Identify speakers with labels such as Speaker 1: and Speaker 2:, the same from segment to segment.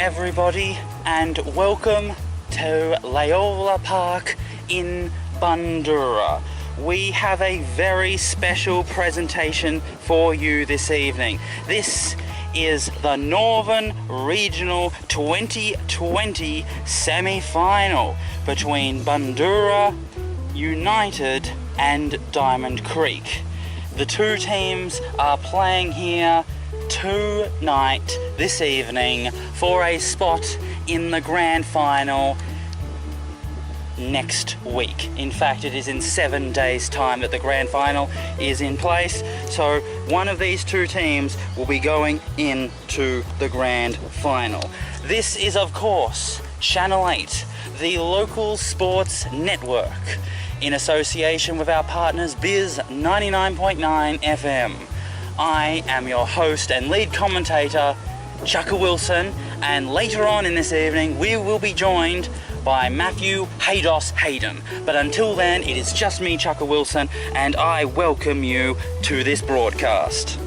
Speaker 1: everybody, and welcome to Loyola Park in Bundoora. We have a very special presentation for you this evening. This is the Northern Regional 2020 semi-final between Bundoora United and Diamond Creek. The two teams are playing here tonight, this evening, for a spot in the grand final next week. In fact, it is in 7 days' time that the grand final is in place. So one of these two teams will be going into the grand final. This is, of course, Channel 8, the local sports network, in association with our partners Bizz 99.9 FM. I am your host and lead commentator, Chukka Wilson, and later on in this evening we will be joined by Matthew Haydos Hayden. But until then, it is just me, Chukka Wilson, and I welcome you to this broadcast.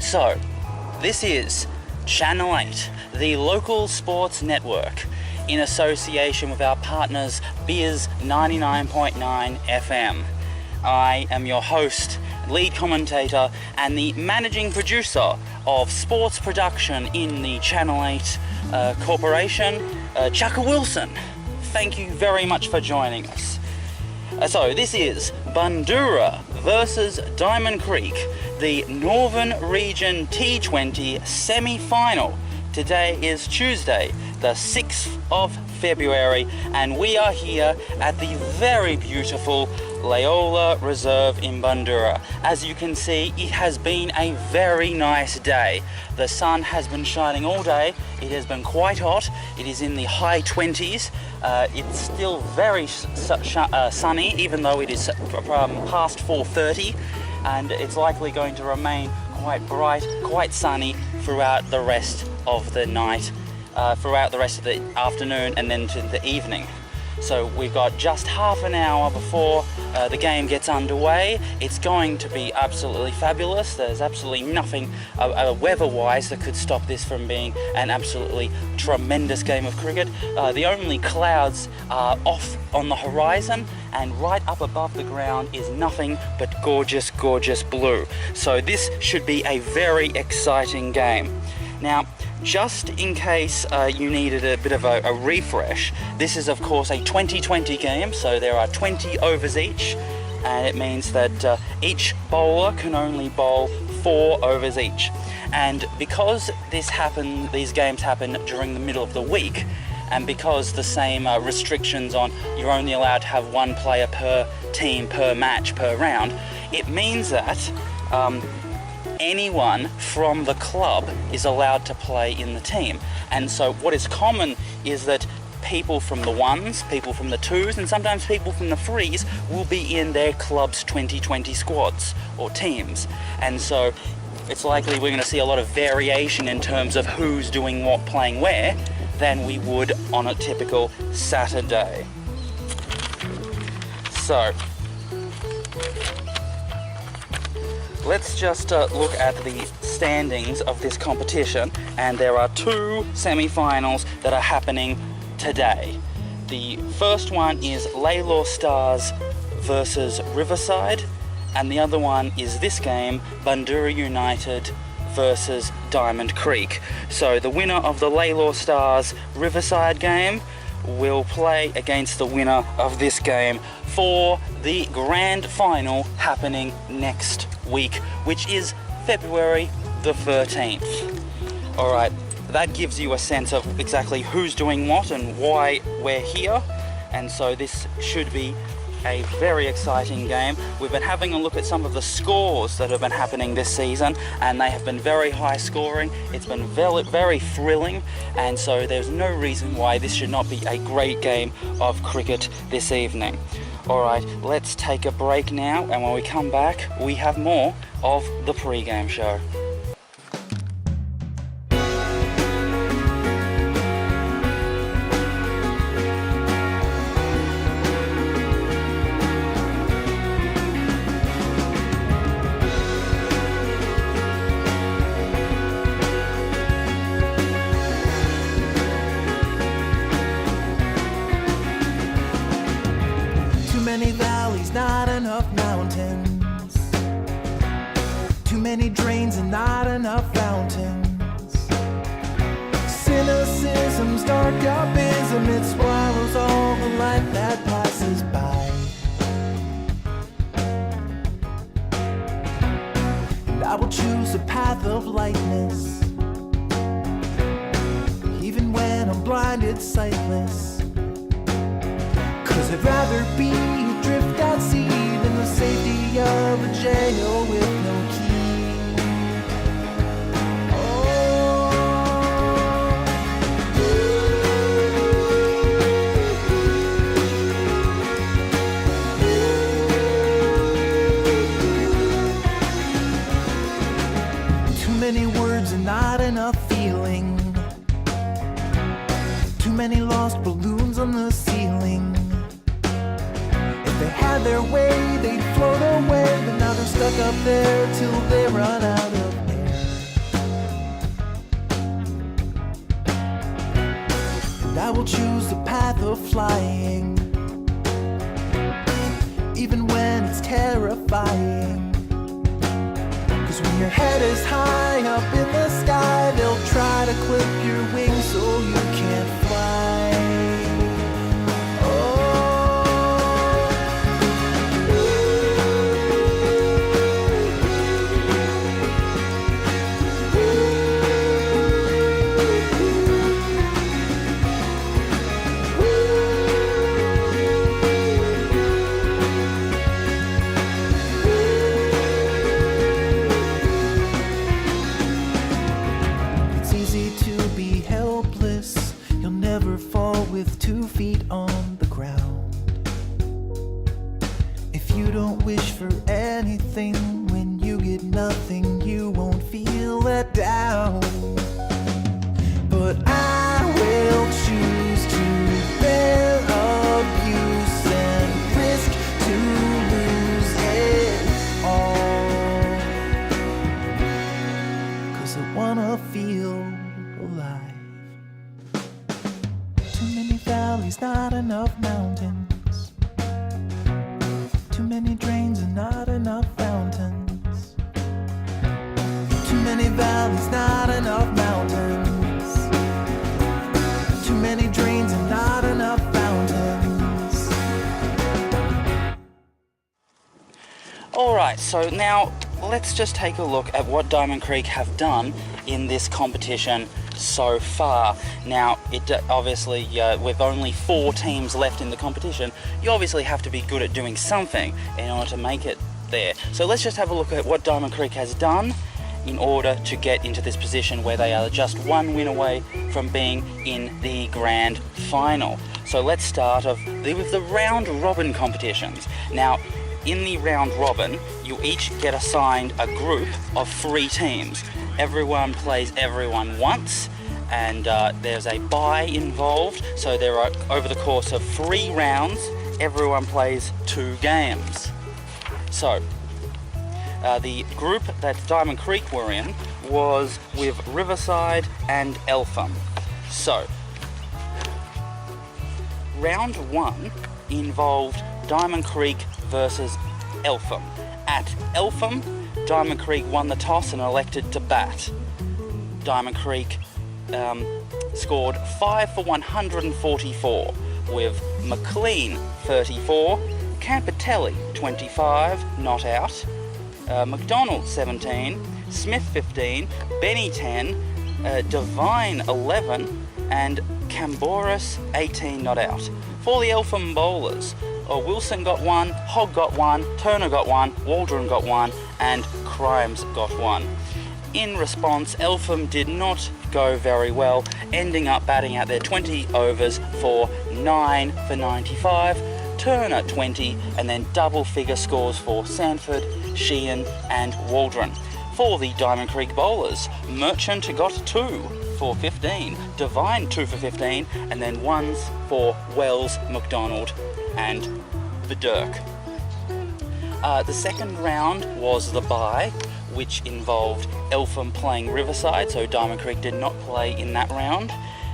Speaker 1: So, this is Channel 8, the local sports network, in association with our partners Bizz 99.9 FM. I am your host, lead commentator, and the managing producer of sports production in the Channel 8 corporation, Chukka Wilson. Thank you very much for joining us. So this is Bundoora versus Diamond Creek, the Northern Region T20 semi-final. Today is Tuesday, the 6th of February, and we are here at the very beautiful Loyola Reserve in Bundoora. As you can see, it has been a very nice day. The sun has been shining all day. It has been quite hot. It is in the high 20s. It's still very sunny, even though it is past 4:30, and it's likely going to remain quite bright, quite sunny throughout the rest of the night, throughout the rest of the afternoon and then to the evening. So we've got just half an hour before the game gets underway. It's going to be absolutely fabulous. There's absolutely nothing weather-wise that could stop this from being an absolutely tremendous game of cricket. The only clouds are off on the horizon, and right up above the ground is nothing but gorgeous, gorgeous blue. So this should be a very exciting game. Now, just in case you needed a bit of a refresh, this is of course a 20-20 game, so there are 20 overs each, and it means that each bowler can only bowl 4 overs each. And because these games happen during the middle of the week, and because the same restrictions on you're only allowed to have one player per team, per match, per round, it means that anyone from the club is allowed to play in the team. And so what is common is that people from the ones, people from the twos, and sometimes people from the threes will be in their club's 2020 squads or teams. And so it's likely we're going to see a lot of variation in terms of who's doing what, playing where, than we would on a typical Saturday. So let's just look at the standings of this competition, and there are two semi-finals that are happening today. The first one is Laylaw Stars versus Riverside, and the other one is this game, Bundoora United versus Diamond Creek. So the winner of the Laylaw Stars Riverside game will play against the winner of this game for the grand final happening next week, which is February the 13th. Alright, that gives you a sense of exactly who's doing what and why we're here, and so this should be a very exciting game. We've been having a look at some of the scores that have been happening this season, and they have been very high scoring. It's been very thrilling, and so there's no reason why this should not be a great game of cricket this evening. Alright, let's take a break now, and when we come back we have more of the pre-game show.
Speaker 2: Many valleys, not enough mountains. Too many drains and not enough fountains. Cynicism's dark abysm, it swallows all the light that passes by. And I will choose a path of lightness, even when I'm blinded, sightless. 'Cause I'd rather be adrift at sea than the safety of a jail with no key. Too many words and not enough feeling. Too many lost balloons on the ceiling. If they had their way, they'd float away, but now they're stuck up there till they run out of air. And I will choose the path of flying, even when it's terrifying. 'Cause when your head is high up in the sky, they'll try to clip your wings so you can't fly. With 2 feet on the ground. If you don't wish for anything, when you get nothing, you won't feel let down. But I will choose to bear abuse and risk to lose it all. 'Cause I wanna feel alive. Too many valleys, not enough mountains. Too many drains and not enough fountains. Too many valleys, not enough mountains. Too many drains and not enough fountains.
Speaker 1: Alright, so now let's just take a look at what Diamond Creek have done in this competition so far. Now, obviously, with only 4 teams left in the competition, you obviously have to be good at doing something in order to make it there. So let's just have a look at what Diamond Creek has done in order to get into this position where they are just 1 win away from being in the grand final. So let's start with the round robin competitions. Now, in the round robin, you each get assigned a group of 3 teams. Everyone plays everyone once, and there's a bye involved. So there are, over the course of 3 rounds, everyone plays 2 games. So the group that Diamond Creek were in was with Riverside and Eltham. So round 1 involved Diamond Creek versus Eltham. At Eltham, Diamond Creek won the toss and elected to bat. Diamond Creek scored 5 for 144 with McLean 34, Campitelli 25, not out, McDonald 17, Smith 15, Benny 10, Devine 11, and Camboris 18 not out. For the Eltham bowlers, Wilson got 1, Hogg got 1, Turner got 1, Waldron got 1, and Crimes got 1. In response, Eltham did not go very well, ending up batting out their 20 overs for 9 for 95, Turner 20, and then double figure scores for Sanford, Sheehan and Waldron. For the Diamond Creek bowlers, Merchant got 2 for 15, Devine 2 for 15, and then 1s for Wells, McDonald and the Dirk. The second round was the bye, which involved Eltham playing Riverside, so Diamond Creek did not play in that round.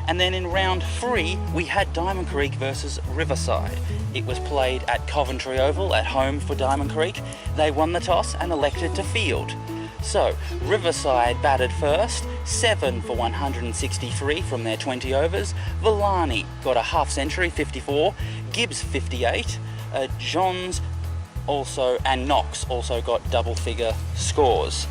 Speaker 1: And then in round 3, we had Diamond Creek versus Riverside. It was played at Coventry Oval at home for Diamond Creek. They won the toss and elected to field. So, Riverside batted first, 7 for 163 from their 20 overs. Villani got a half century, 54. Gibbs, 58. Johns also, and Knox also got double figure scores.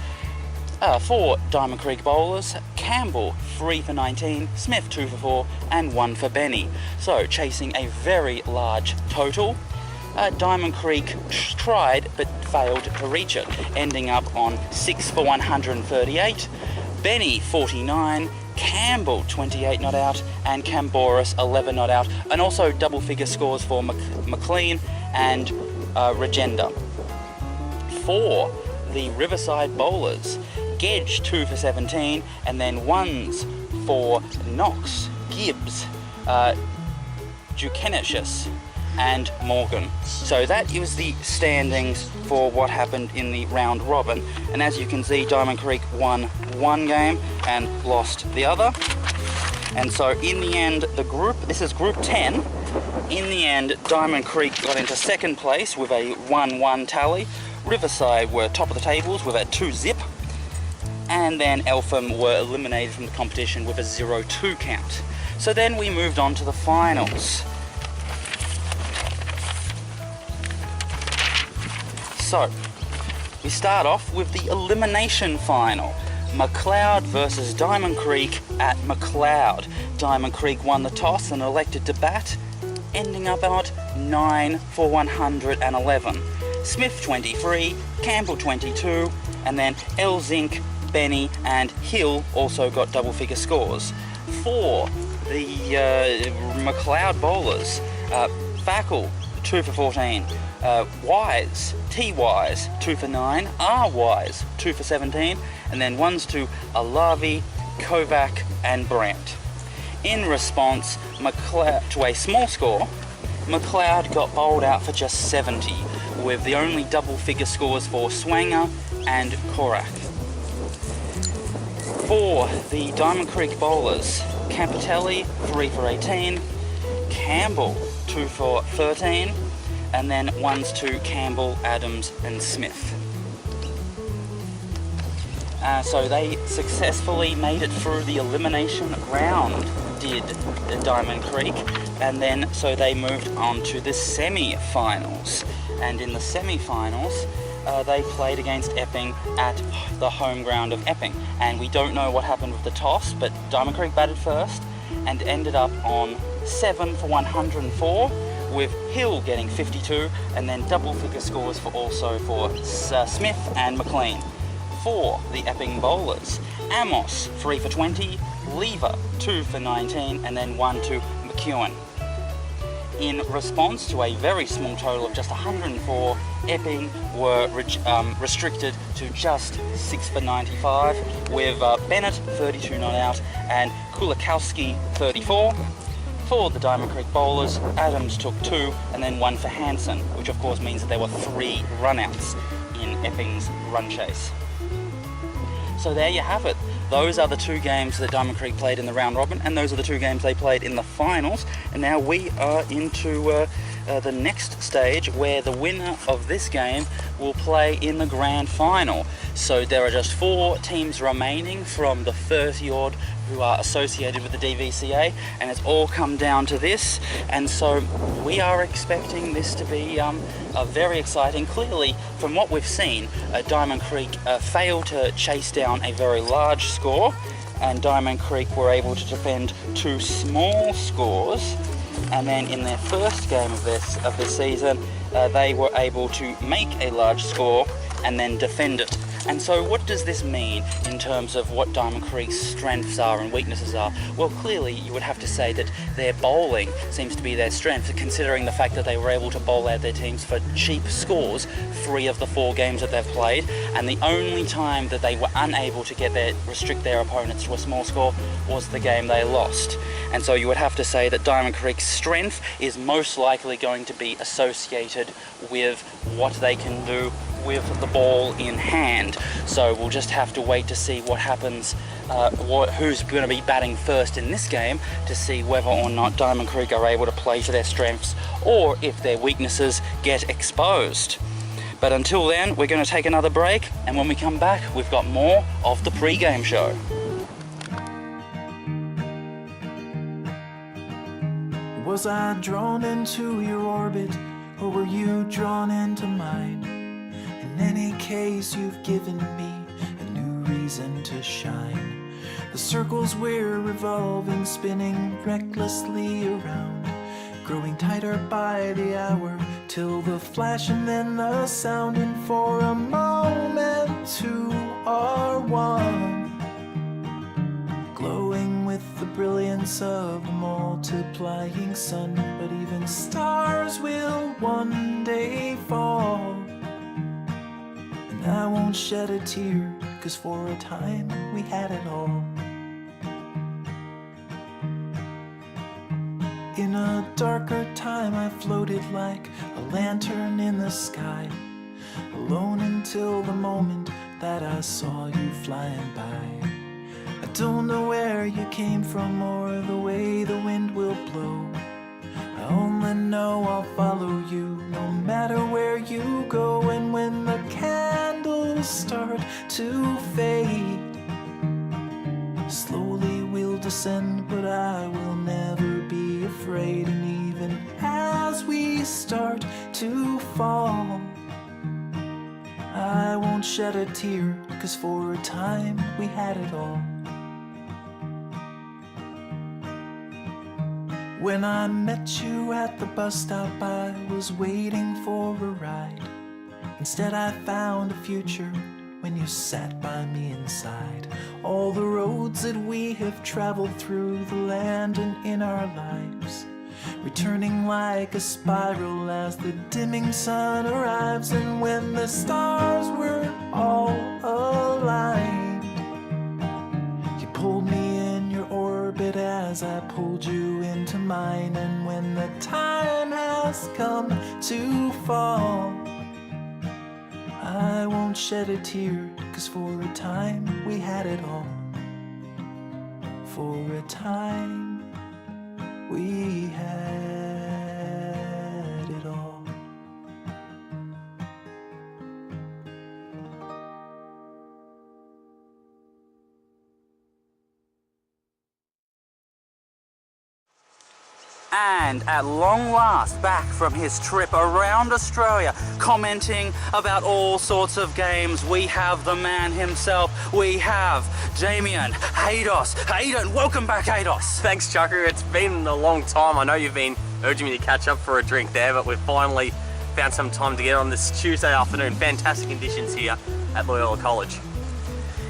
Speaker 1: For Diamond Creek bowlers, Campbell 3 for 19, Smith 2 for 4, and 1 for Benny. So, chasing a very large total. Diamond Creek tried but failed to reach it, ending up on 6 for 138, Benny 49, Campbell 28 not out, and Camboris 11 not out, and also double figure scores for McLean and Regenda. For the Riverside bowlers, Gedge 2 for 17, and then 1s for Knox, Gibbs, Dukenicius and Morgan. So that is the standings for what happened in the round robin, and as you can see, Diamond Creek won 1 game and lost the other. And so in the end, this is group 10. In the end, Diamond Creek got into second place with a 1-1 tally. Riverside were top of the tables with a 2-zip, and then Eltham were eliminated from the competition with a 0-2 count. So then we moved on to the finals. So, we start off with the elimination final. McLeod versus Diamond Creek at McLeod. Diamond Creek won the toss and elected to bat, ending up at 9 for 111. Smith 23, Campbell 22, and then Elzink, Benny and Hill also got double figure scores. For the McLeod bowlers, Fackle 2 for 14, Wise, T Wise 2 for 9, R Wise 2 for 17, and then 1s to Alavi, Kovac and Brandt. In response, to a small score, McLeod got bowled out for just 70, with the only double figure scores for Swanger and Korak. For the Diamond Creek bowlers, Campitelli 3 for 18, Campbell 2 for 13, and then 1s to Campbell, Adams and Smith. So they successfully made it through the elimination round, did the Diamond Creek, and then so they moved on to the semi-finals. And in the semi-finals, they played against Epping at the home ground of Epping, and we don't know what happened with the toss, but Diamond Creek batted first and ended up on 7 for 104, with Hill getting 52, and then double figure scores for Smith and McLean. For the Epping bowlers, Amos 3 for 20, Lever 2 for 19, and then 1 to McEwen. In response to a very small total of just 104, Epping were restricted to just 6 for 95, with Bennett 32 not out and Kulikowski 34. For the Diamond Creek bowlers, Adams took 2 and then 1 for Hansen, which of course means that there were 3 runouts in Epping's run chase. So there you have it. Those are the 2 games that Diamond Creek played in the round robin, and those are the 2 games they played in the finals. And now we are into the next stage, where the winner of this game will play in the grand final. So there are just 4 teams remaining from the 30-odd who are associated with the DVCA, and it's all come down to this. And so we are expecting this to be very exciting. Clearly, from what we've seen, Diamond Creek failed to chase down a very large score, and Diamond Creek were able to defend 2 small scores. And then in their first game of this season, they were able to make a large score and then defend it. And so what does this mean in terms of what Diamond Creek's strengths are and weaknesses are? Well, clearly you would have to say that their bowling seems to be their strength, considering the fact that they were able to bowl out their teams for cheap scores 3 of the 4 games that they've played, and the only time that they were unable to restrict their opponents to a small score was the game they lost. And so you would have to say that Diamond Creek's strength is most likely going to be associated with what they can do with the ball in hand. So we'll just have to wait to see what happens, who's going to be batting first in this game, to see whether or not Diamond Creek are able to play to their strengths or if their weaknesses get exposed. But until then, we're going to take another break, and when we come back, we've got more of the pre-game show.
Speaker 2: Was I drawn into your orbit, or were you drawn into mine? In any case, you've given me a new reason to shine. The circles we're revolving, spinning recklessly around, growing tighter by the hour, till the flash and then the sound, and for a moment 2 are one, glowing with the brilliance of the multiplying sun. But even stars will one day fall, and I won't shed a tear, 'cause for a time we had it all. In a darker time I floated like a lantern in the sky, alone until the moment that I saw you flying by. I don't know where you came from or the way the wind will blow. I only know I'll follow you no matter where you go. And when the candles start to fade, slowly we'll descend, but I will never be afraid. And even as we start to fall, I won't shed a tear, 'cause for a time we had it all. When I met you at the bus stop, I was waiting for a ride. Instead I found a future when you sat by me inside. All the roads that we have traveled through the land and in our lives, returning like a spiral as the dimming sun arrives. And when the stars were all aligned, you pulled me in your orbit as I pulled you into mine. And when the time has come to fall, I won't shed a tear, 'cause for a time we had it all. For a time we had it all.
Speaker 1: And at long last, back from his trip around Australia, commenting about all sorts of games, we have the man himself. We have Damien, Haydos. Hayden, welcome back, Haydos.
Speaker 3: Thanks, Chukka. It's been a long time. I know you've been urging me to catch up for a drink there, but we've finally found some time to get on this Tuesday afternoon. Fantastic conditions here at Loyola College.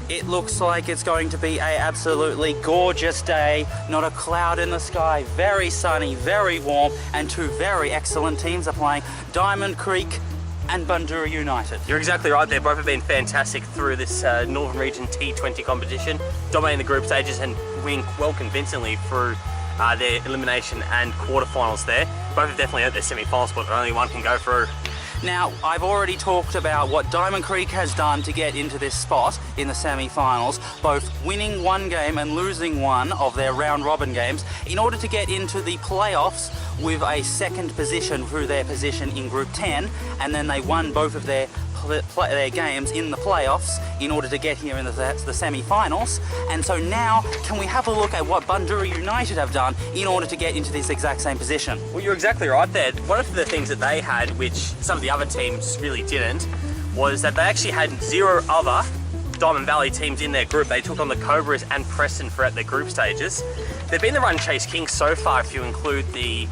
Speaker 1: It looks like it's going to be an absolutely gorgeous day, not a cloud in the sky, very sunny, very warm, and two very excellent teams are playing, Diamond Creek and Bundoora United.
Speaker 3: You're exactly right there. Both have been fantastic through this Northern Region T20 competition, dominating the group stages and winning well convincingly through their elimination and quarterfinals there. Both have definitely earned their semi-final spot, but only one can go through.
Speaker 1: Now, I've already talked about what Diamond Creek has done to get into this spot in the semi-finals, both winning one game and losing one of their round-robin games in order to get into the playoffs with a second position through their position in Group 10, and then they won both of their games in the playoffs in order to get here in the semi-finals. And so now, can we have a look at what Bundoora United have done in order to get into this exact same position?
Speaker 3: Well, you're exactly right there. One of the things that they had, which some of the other teams really didn't, was that they actually had 0 other Diamond Valley teams in their group. They took on the Cobras and Preston throughout their group stages. They've been the Run Chase Kings so far, if you include the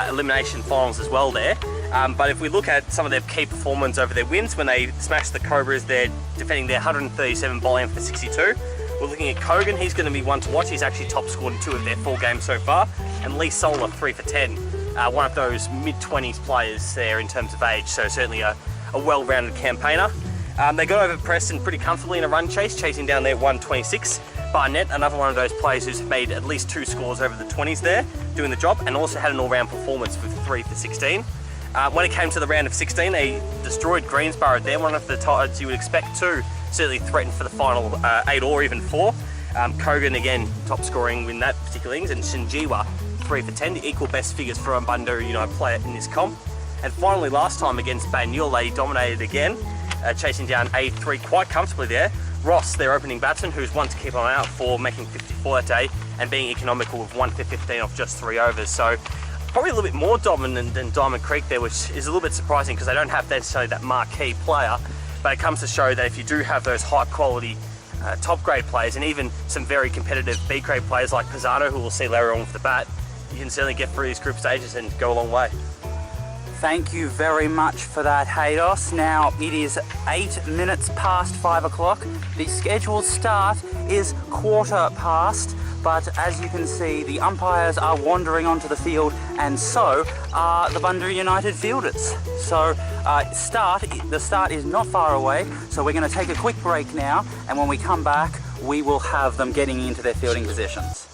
Speaker 3: elimination finals as well there. But if we look at some of their key performance over their wins, when they smashed the Cobras, they're defending their 137 bowling for 62. We're looking at Kogan, he's going to be one to watch. He's actually top scored in 2 of their 4 games so far. And Lee Solar, 3 for 10. One of those mid-20s players there in terms of age, so certainly a well-rounded campaigner. They got over Preston pretty comfortably in a run chase, chasing down their 126. Barnett, another one of those players who's made at least 2 scores over the 20s there, doing the job, and also had an all-round performance with 3 for 16. When it came to the round of 16, they destroyed Greensborough there, one of the sides you would expect to certainly threaten for the final 8 or even 4. Kogan again top scoring in that particular innings, and Shinjiwa 3 for 10, the equal best figures for a Bundoora United player in this comp. And finally last time against Banyul, they dominated again, chasing down A3 quite comfortably there. Ross, their opening batsman, who's one to keep an eye out for, making 54 that day and being economical with 1 for 15 off just 3 overs. So probably a little bit more dominant than Diamond Creek there, which is a little bit surprising because they don't have necessarily that marquee player. But it comes to show that if you do have those high quality top grade players and even some very competitive B grade players like Pisano, who we'll see later on with the bat, you can certainly get through these group stages and go a long way.
Speaker 1: Thank you very much for that, Haydos. Now, it is 8 minutes past 5 o'clock. The scheduled start is 1/4 past, but as you can see, the umpires are wandering onto the field, and so are the Bundoora United fielders. So, the start is not far away, so we're going to take a quick break now, and when we come back, we will have them getting into their fielding positions.